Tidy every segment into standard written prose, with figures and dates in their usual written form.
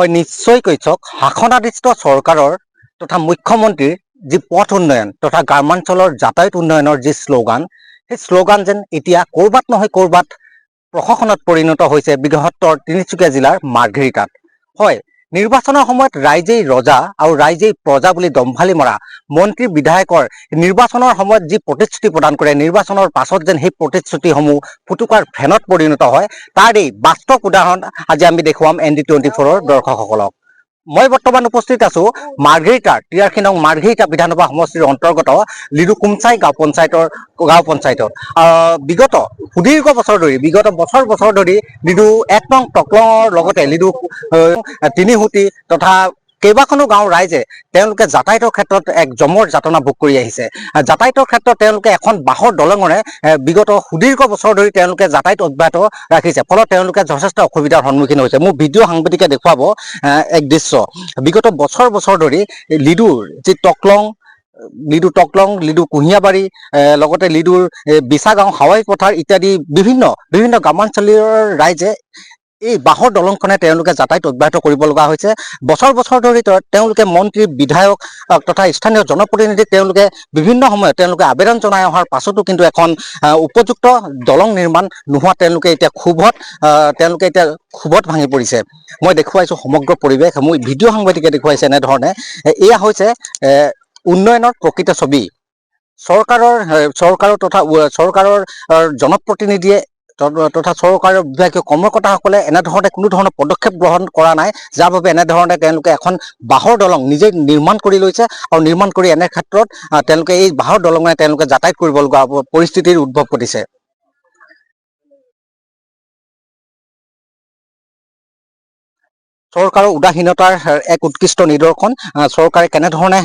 হয় নিশ্চয়কৈ চাওক শাসনাধিষ্ঠ চৰকাৰৰ তথা মুখ্যমন্ত্ৰীৰ যি পথ উন্নয়ন তথা গ্ৰামাঞ্চলৰ যাতায়াত উন্নয়নৰ যি শ্লোগান সেই শ্লোগান যেন এতিয়া ক'ৰবাত নহয় ক'ৰবাত প্ৰশাসনত পৰিণত হৈছে বৃহত্তৰ তিনিচুকীয়া জিলাৰ মাৰ্ঘেৰিটাত। হয় নিৰ্বাচনৰ সময়ত ৰাইজেই ৰজা আৰু ৰাইজেই প্ৰজা বুলি দম্ভালি মৰা মন্ত্ৰী বিধায়কৰ নিৰ্বাচনৰ সময়ত যি প্ৰতিশ্ৰুতি প্ৰদান কৰে নিৰ্বাচনৰ পাছত যেন সেই প্ৰতিশ্ৰুতিসমূহ ফুটুকাৰ ফেনত পৰিণত হয় তাৰ এই বাস্তৱ উদাহৰণ আজি আমি দেখুৱাম ND24ৰ দৰ্শকসকলক। মই বৰ্তমান উপস্থিত আছো মাৰ্ঘেৰিটাৰ 83 নং মাৰ্ঘেৰিটা বিধানসভা সমষ্টিৰ অন্তৰ্গত লিডু কুমচাই গাঁও পঞ্চায়তত বিগত সুদীৰ্ঘ বছৰ ধৰি বিগত বছৰ ধৰি লিডু 1 নং টকলঙৰ লগতে লিডু তিনিহুটি তথা কেইবাখনো গাঁৱৰ ৰাইজে তেওঁলোকে যাতায়াতৰ ক্ষেত্ৰত এক জমৰ যাতনা ভোগ কৰি আহিছে। যাতায়াতৰ ক্ষেত্ৰত তেওঁলোকে এখন বাঁহৰ দলঙৰে বিগত সুদীৰ্ঘ বছৰ ধৰি তেওঁলোকে যাতায়াত অব্যাহত ৰাখিছে, ফলত তেওঁলোকে যথেষ্ট অসুবিধাৰ সন্মুখীন হৈছে। মোৰ ভিডিঅ' সাংবাদিকে দেখুৱাব এক দৃশ্য বিগত বছৰ ধৰি লিডুৰ যি লিডু কুঁহিয়াবাৰী লগতে লিডুৰ বিছা গাঁও হাৱাই পথাৰ ইত্যাদি বিভিন্ন গ্ৰামাঞ্চলৰ ৰাইজে এই বাঁহৰ দলংখনে তেওঁলোকে যাতায়াত অব্যাহত কৰিব লগা হৈছে। বছৰ ধৰি তেওঁলোকে মন্ত্ৰী বিধায়ক তথা স্থানীয় জনপ্ৰতিনিধিক তেওঁলোকে বিভিন্ন সময়ত তেওঁলোকে আবেদন জনাই অহাৰ পাছতো কিন্তু এখন উপযুক্ত দলং নিৰ্মাণ নোহোৱা তেওঁলোকে এতিয়া ক্ষোভত ভাঙি পৰিছে। মই দেখুৱাইছো সমগ্ৰ পৰিৱেশ, মোৰ ভিডিঅ' সাংবাদিকে দেখুৱাইছে এনেধৰণে। এয়া হৈছে উন্নয়নৰ প্ৰকৃত ছবি। চৰকাৰৰ জনপ্ৰতিনিধিয়ে তথা চৰকাৰৰ বিভাগীয় কৰ্মকৰ্তাসকলে এনেধৰণে কোনো ধৰণৰ পদক্ষেপ গ্ৰহণ কৰা নাই, যাৰ বাবে এনেধৰণে তেওঁলোকে এখন বাঁহৰ দলং নিজে নিৰ্মাণ কৰি লৈছে আৰু নিৰ্মাণ কৰি এনে ক্ষেত্ৰত তেওঁলোকে এই বাঁহৰ দলঙে তেওঁলোকে যাতায়াত কৰিব লগা পৰিস্থিতিৰ উদ্ভৱ ঘটিছে। চৰকাৰৰ উদাসীনতাৰ এক উৎকৃষ্ট নিদৰ্শন। চৰকাৰে কেনেধৰণে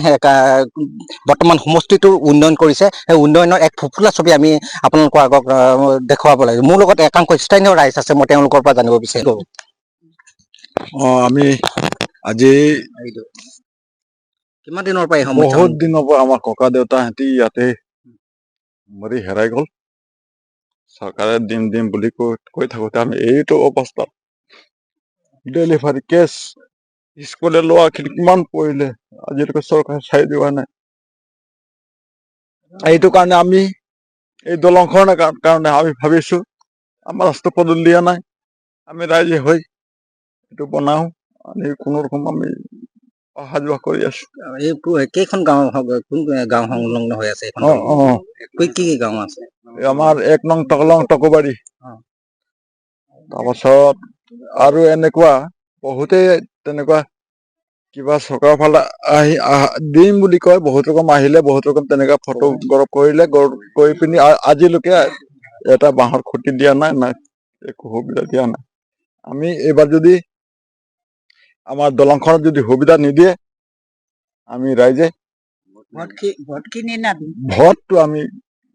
বৰ্তমান সমষ্টিটোৰ উন্নয়ন কৰিছে সেই উন্নয়নৰ এক ফুফুলা ছবি আমি আপোনালোকৰ আগত দেখুৱাব লাগিব। মোৰ লগত একাংশ স্থানীয় ৰাইজ আছে, মই তেওঁলোকৰ পৰা জানিব বিচাৰিছো। আমি আজি কিমান দিনৰ পৰা এই সমস্যা? বহুত দিনৰ পৰা আমাৰ ককা দেউতাহঁতি ইয়াতে মৰি হেৰাই গ'ল। চৰকাৰে দিম বুলি কৈ থাকোতে আমি এইটো অৱস্থাত ডেলিভাৰী কেছ স্কুলে ল'ৰাখিনি কিমান পঢ়িলে আজিলৈকে চৰকাৰে চাই দিয়া নাই। এইটো কাৰণে আমি এই দলংখনৰ কাৰণে আমি ভাবিছো আমাৰ ৰাস্তা পদূলি দিয়া নাই, আমি ৰাইজে হৈ এইটো বনাও। আমি কোনো ৰকম আমি অহা যোৱা কৰি আছো। এই কেইখন গাঁও কোন গাঁও সংলগ্ন হৈ আছে? কি গাঁও আছে? আমাৰ 1 নং টকলং টকুবাৰী, তাৰপাছত আৰু এনেকুৱা বহুতে তেনেকুৱা কিবা চৰকাৰৰ ফালে দিম বুলি কয়, বহুত ৰকম আহিলে বহুত ৰকম তেনেকুৱা ফটো গৰপ কৰিলে কৰি পিনি আজিলৈকে এটা বাঁহৰ খুঁটি দিয়া নাই একো সুবিধা দিয়া নাই। আমি এইবাৰ যদি আমাৰ দলংখনত যদি সুবিধা নিদিয়ে আমি ৰাইজে ভোটটো আমি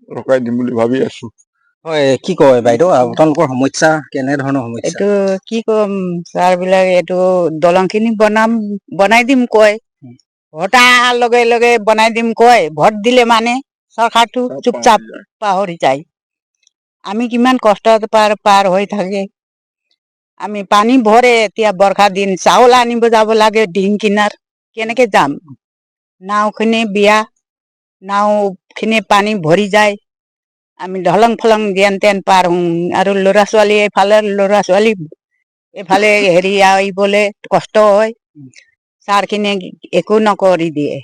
ৰখাই দিম বুলি ভাবি আছো। হয় কি কয় বাইদেউ, আপোনালোকৰ সমস্যা কেনেধৰণৰ সমস্যা? এইটো কি কম ছাৰ বিলাক, এইটো দলং খিনি বনাই দিম কয়, ভোট অহাৰ লগে লগে বনাই দিম কয়, ভোট দিলে মানে চৰকাৰটো চুপচাপ পাহৰি যায়। আমি কিমান কষ্ট পাৰ হৈ থাকে। আমি পানী ভৰে, এতিয়া বৰ্ষা দিন চাউল আনিব যাব লাগে ডিং কিনাৰ, কেনেকে যাম? নাও খিনি নাও খিনি পানী ভৰি যায়, আমি ঢলং ফলং যেন তেন পাৰ হওঁ। আৰু ল'ৰা ছোৱালী এইফালে হেৰি আহিবলে কষ্ট হয়। ছাৰ খিনি একো নকৰি দিয়ে,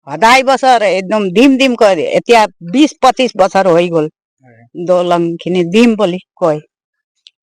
সদায় বছৰ একদম দিম কয়। এতিয়া 20-25 বছৰ হৈ গ'ল দলং খিনি দিম বুলি কয়,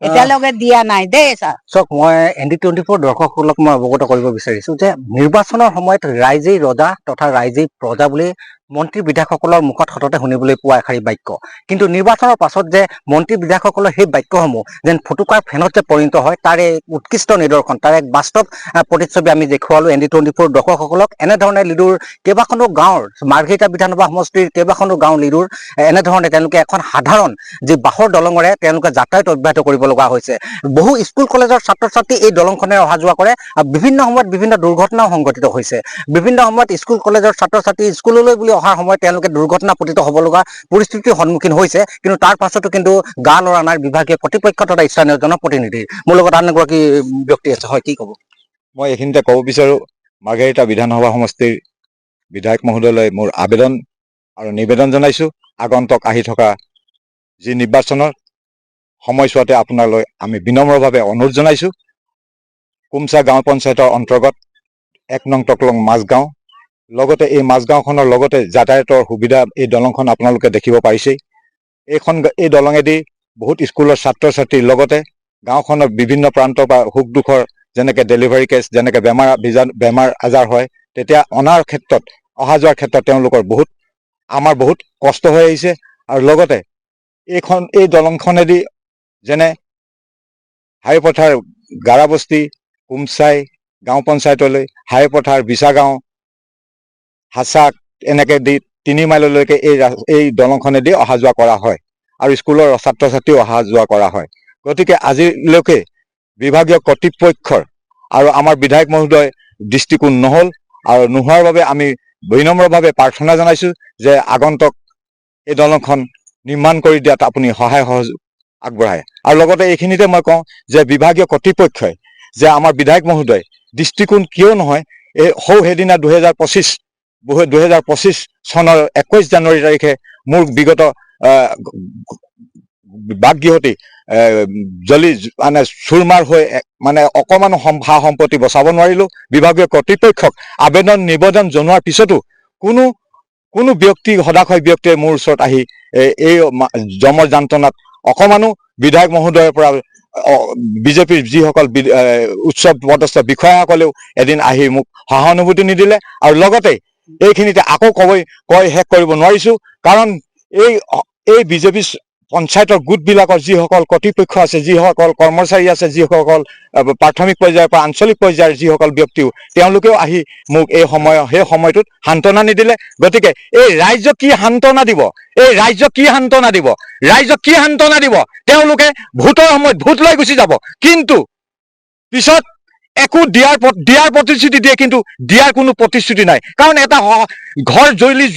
এতিয়ালৈকে দিয়া নাই দেই ছাৰ। চাওক, মই ND24 দৰ্শকসকলক মই অৱগত কৰিব বিচাৰিছো যে নিৰ্বাচনৰ সময়ত ৰাইজেই ৰজা তথা ৰাইজেই প্ৰজা বুলি মন্ত্ৰী বিধায়কসকলৰ মুখত সততে শুনিবলৈ পোৱা এষাৰি বাক্য, কিন্তু নিৰ্বাচনৰ পাছত যে মন্ত্ৰী বিধায়কসকলৰ সেই বাক্যসমূহ যেন ফুটুকাৰ ফেনত যে পৰিণত হয় তাৰ এক উৎকৃষ্ট নিদৰ্শন, তাৰ এক বাস্তৱ প্ৰতিচ্ছবি আমি দেখুৱালো ND24 দৰ্শকসকলক। এনেধৰণে লিডুৰ কেইবাখনো গাঁৱৰ মাৰ্ঘেৰিটা বিধানসভা সমষ্টিৰ কেইবাখনো গাঁও লিডুৰ এনেধৰণে তেওঁলোকে এখন সাধাৰণ যি বাঁহৰ দলঙৰে তেওঁলোকে যাতায়াত অব্যাহত কৰিব লগা হৈছে। বহু স্কুল কলেজৰ ছাত্ৰ ছাত্ৰী এই দলংখনে অহা যোৱা কৰে। বিভিন্ন সময়ত বিভিন্ন দুৰ্ঘটনাও সংঘটিত হৈছে। বিভিন্ন সময়ত স্কুল কলেজৰ ছাত্ৰ ছাত্ৰী স্কুললৈ বুলি অহাৰ সময়ত তেওঁলোকে দুৰ্ঘটনা পতিত হ'ব লগা পৰিস্থিতিৰ সন্মুখীন হৈছে, কিন্তু তাৰ পাছতো কিন্তু গা লৰা নাই বিভাগীয় কৰ্তৃপক্ষ তথা স্থানীয় জনপ্ৰতিনিধিৰ। মোৰ লগত আন এগৰাকী ব্যক্তি আছে, হয় কি ক'ব? মই এইখিনিতে ক'ব বিচাৰোঁ, মাৰ্ঘেৰিটা বিধানসভা সমষ্টিৰ বিধায়ক মহোদয়লৈ মোৰ আবেদন আৰু নিবেদন জনাইছোঁ। আগন্তুক আহি থকা যি নিৰ্বাচনৰ সময়ছোৱাতে আপোনালৈ আমি বিনম্ৰভাৱে অনুৰোধ জনাইছোঁ। কুমচা গাঁও পঞ্চায়তৰ অন্তৰ্গত 1 নং টকলং মাজগাঁও, লগতে এই মাজগাঁওখনৰ লগতে যাতায়াতৰ সুবিধা, এই দলংখন আপোনালোকে দেখিব পাৰিছেই। এই দলঙেদি বহুত স্কুলৰ ছাত্ৰ ছাত্ৰীৰ লগতে গাঁওখনৰ বিভিন্ন প্ৰান্তৰ পৰা সুখ দুখৰ যেনেকৈ ডেলিভাৰী কেছ, যেনেকৈ বেমাৰ আজাৰ হয়, তেতিয়া অনাৰ ক্ষেত্ৰত, অহা যোৱাৰ ক্ষেত্ৰত তেওঁলোকৰ আমাৰ বহুত কষ্ট হৈ আহিছে। আৰু লগতে এই দলংখনেদি যেনে হাইপথাৰ গাৰাবস্তি, কুমচাই গাঁও পঞ্চায়তলৈ, হাইপথাৰ বিছাগাঁও, হাচাক, এনেকৈ দি 3 মাইললৈকে এই দলংখনেদি অহা যোৱা কৰা হয় আৰু স্কুলৰ ছাত্ৰ ছাত্ৰীও অহা যোৱা কৰা হয়। গতিকে আজিলৈকে বিভাগীয় কৰ্তৃপক্ষৰ আৰু আমাৰ বিধায়ক মহোদয় দৃষ্টিকোণ নহ'ল, আৰু নোহোৱাৰ বাবে আমি বিনম্ৰভাৱে প্ৰাৰ্থনা জনাইছোঁ যে আগন্তুক এই দলংখন নিৰ্মাণ কৰি দিয়াত আপুনি সহায় সহযোগ আগবঢ়ায়। আৰু লগতে এইখিনিতে মই কওঁ যে বিভাগীয় কৰ্তৃপক্ষই যে আমাৰ বিধায়ক মহোদয় দৃষ্টিকোণ কিয় নহয়, সেইদিনা 2025 চনৰ 21 জানুৱাৰী তাৰিখে মোৰ বিগত বাকগৃহটি মানে চুৰমাৰ হৈ মানে অকণমান সা সম্পত্তি বচাব নোৱাৰিলোঁ। বিভাগীয় কৰ্তৃপক্ষক আবেদন নিবেদন জনোৱাৰ পিছতো কোনো ব্যক্তি, সদাশয় ব্যক্তিয়ে মোৰ ওচৰত আহি এই জমৰ যান্ত্ৰণাত অকণমানো বিধায়ক মহোদয়ৰ পৰা বিজেপিৰ যিসকল উচ্চ পদস্থ বিষয়াসকলেও এদিন আহি মোক সহানুভূতি নিদিলে। আৰু লগতে এইখিনিতে আকৌ কৈ শেষ কৰিব নোৱাৰিছোঁ, কাৰণ এই বিজেপি পঞ্চায়তৰ গোটবিলাকৰ যিসকল কৰ্তৃপক্ষ আছে, যিসকল কৰ্মচাৰী আছে, যিসকল প্ৰাথমিক পৰ্যায়ৰ পৰা আঞ্চলিক পৰ্যায়ৰ যিসকল ব্যক্তিও, তেওঁলোকেও আহি মোক সেই সময়টোত সান্তনা নিদিলে। গতিকে এই ৰাইজক কি সান্তনা দিব? তেওঁলোকে ভোটৰ সময়ত ভোট লৈ গুচি যাব, কিন্তু পিছত একো দিয়াৰ প্ৰতিশ্ৰুতি দিয়ে, কিন্তু দিয়াৰ কোনো প্ৰতিশ্ৰুতি নাই। কাৰণ এটা ঘৰ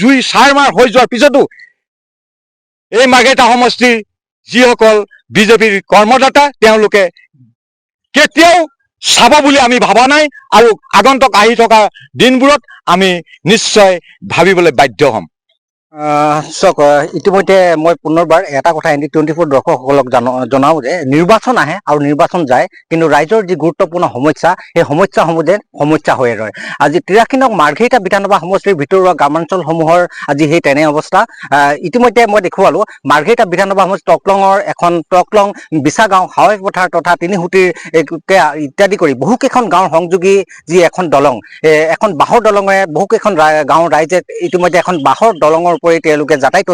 জুই চাৰমাৰ হৈ যোৱাৰ পিছতো এই মাৰ্ঘেৰিটা সমষ্টিৰ যিসকল বিজেপিৰ কৰ্মদাতা, তেওঁলোকে কেতিয়াও চাব বুলি আমি ভবা নাই, আৰু আগন্তুক আহি থকা দিনবোৰত আমি নিশ্চয় ভাবিবলৈ বাধ্য হ'ম। চাওক, ইতিমধ্যে মই পুনৰবাৰ এটা কথা ND24 দৰ্শকসকলক জনাওঁ যে নিৰ্বাচন আহে আৰু নিৰ্বাচন যায়, কিন্তু ৰাইজৰ যি গুৰুত্বপূৰ্ণ সমস্যা, সেই সমস্যাসমূহ যেন সমস্যা হৈয়ে ৰয়। আজি 83 নং মাৰ্ঘেৰিটা বিধানসভা সমষ্টিৰ ভিতৰুৱা গ্ৰামাঞ্চলসমূহৰ আজি সেই তেনে অৱস্থা। ইতিমধ্যে মই দেখুৱালোঁ মাৰ্ঘেৰিটা বিধানসভা সমষ্টি টকলং, বিছাগাঁও, হাৱাইপথাৰ তথা তিনিসুঁতিৰ ইত্যাদি কৰি বহুকেইখন গাঁৱৰ সংযোগী যি এখন দলং, এখন বাঁহৰ দলঙে বহুকেইখন গাঁৱৰ ৰাইজে ইতিমধ্যে এখন বাঁহৰ দলঙৰ উপৰি তেওঁলোকে যাতায়াত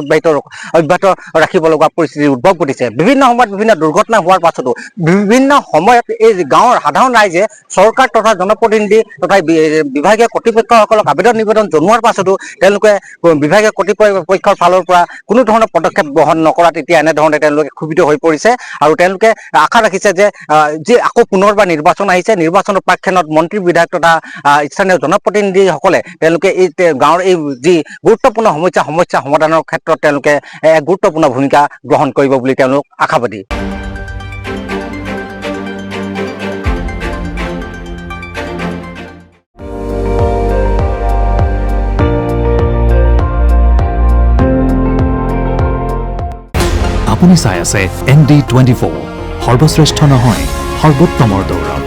অব্যাহত ৰাখিব লগা পৰিস্থিতিৰ উদ্ভৱ ঘটিছে। বিভিন্ন সময়ত বিভিন্ন দুৰ্ঘটনা হোৱাৰ পাছতো বিভিন্ন সময়ত এই গাঁৱৰ সাধাৰণ ৰাইজে চৰকাৰ তথা জনপ্ৰতিনিধি তথা বিভাগীয় কৰ্তৃপক্ষসকলক আবেদন নিবেদন জনোৱাৰ পাছতো তেওঁলোকে বিভাগীয় কৰ্তৃপক্ষৰ ফালৰ পৰা কোনো ধৰণৰ পদক্ষেপ গ্ৰহণ নকৰাত এতিয়া এনেধৰণে তেওঁলোকে ক্ষোভিত হৈ পৰিছে, আৰু তেওঁলোকে আশা ৰাখিছে যে যি আকৌ পুনৰবাৰ নিৰ্বাচন আহিছে, নিৰ্বাচনৰ প্ৰাক্ষণত মন্ত্ৰী বিধায়ক তথা স্থানীয় জনপ্ৰতিনিধিসকলে তেওঁলোকে এই গাঁৱৰ এই যি গুৰুত্বপূৰ্ণ সমস্যা সমাধানৰ ক্ষেত্ৰত তেওঁলোকে এক গুৰুত্বপূৰ্ণ ভূমিকা গ্ৰহণ কৰিব বুলি তেওঁলোক আশাবাদী। আপুনি চাই আছে ND24, সৰ্বশ্ৰেষ্ঠ নহয়, সৰ্বোত্তমৰ দৌৰ।